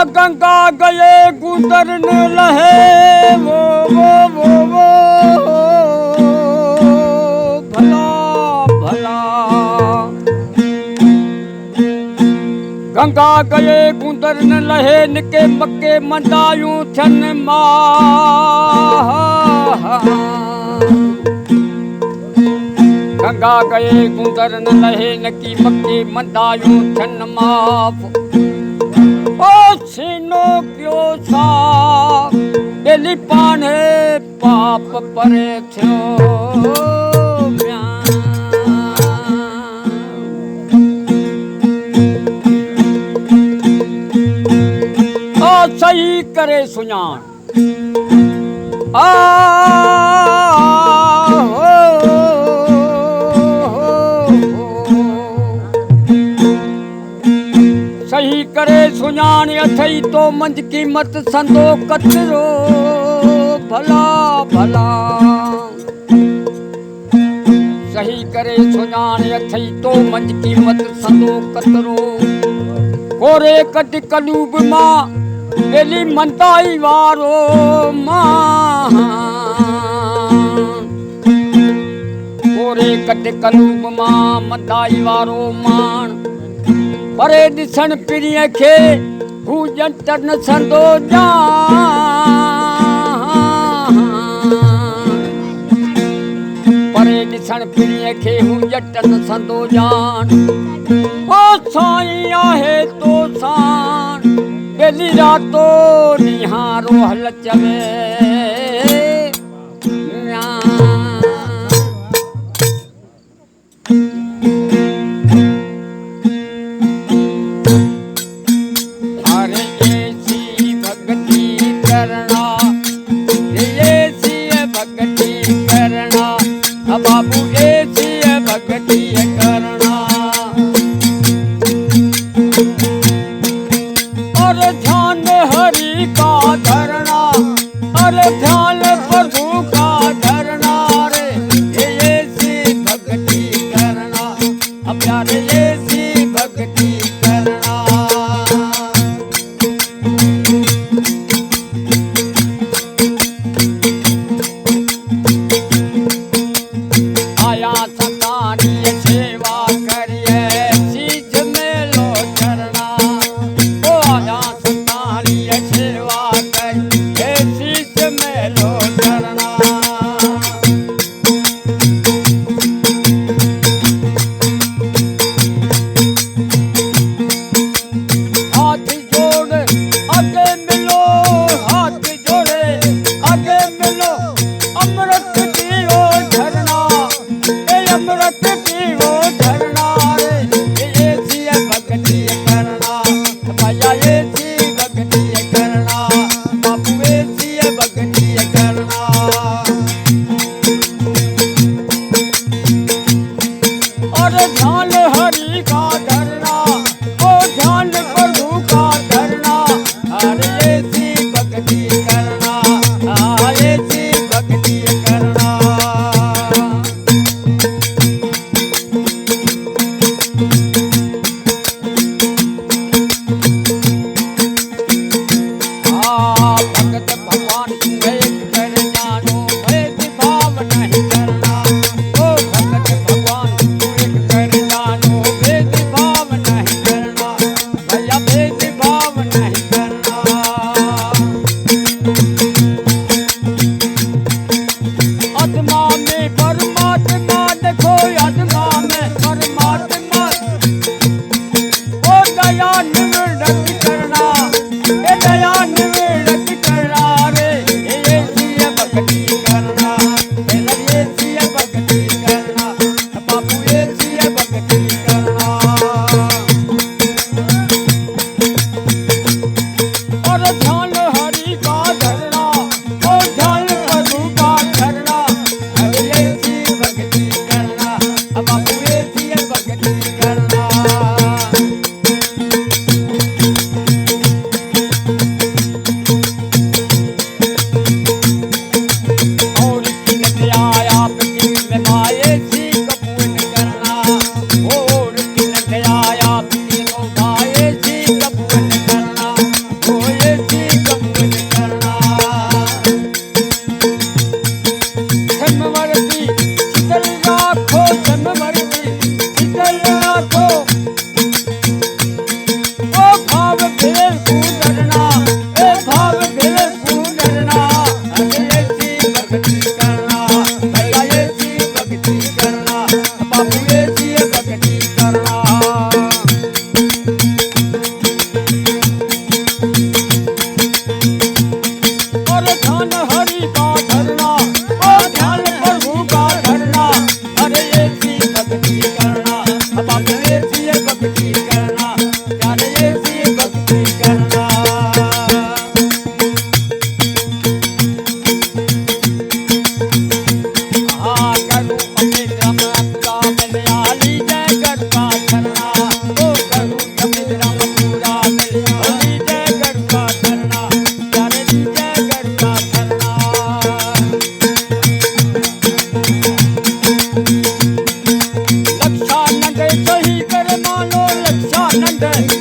गंगा गए गुजरने लहे वो भला भला। गंगा गए गुजरने लहे निके मक्के मंदायूं छन मा। गंगा गए गुजरन लहे नकी मक्के मंदायूं छन माफ। ओ सीनो क्यों सा दिली पाने पाप परे थियो। ओ सही करे सुञाण सही करे सुञाण अथई तो मंझ कीमत संदो कतरो भला भला। सही करे सुञाण अथई तो मंझ कीमत संदो कतरो। कोरे कट कलूब मां बेली मंदाई वारो मां। कोरे कट कलूब मां मंदाई वारो मान। परे ॾिसण पिरीअ खे हू जंटर न संदो जान। परे ॾिसण पिरीअ खे हू जंटर न संदो जान। ओ साईं आहे तो साण बेली रातो निहारो हल चवे। बाबू ऐसी है भक्ति करना। और ध्यान हरि का धरना। और ध्यान प्रभु का धरना रे ऐसी भक्ति करना। अब यार ऐसी भक्ति करना। ॾंड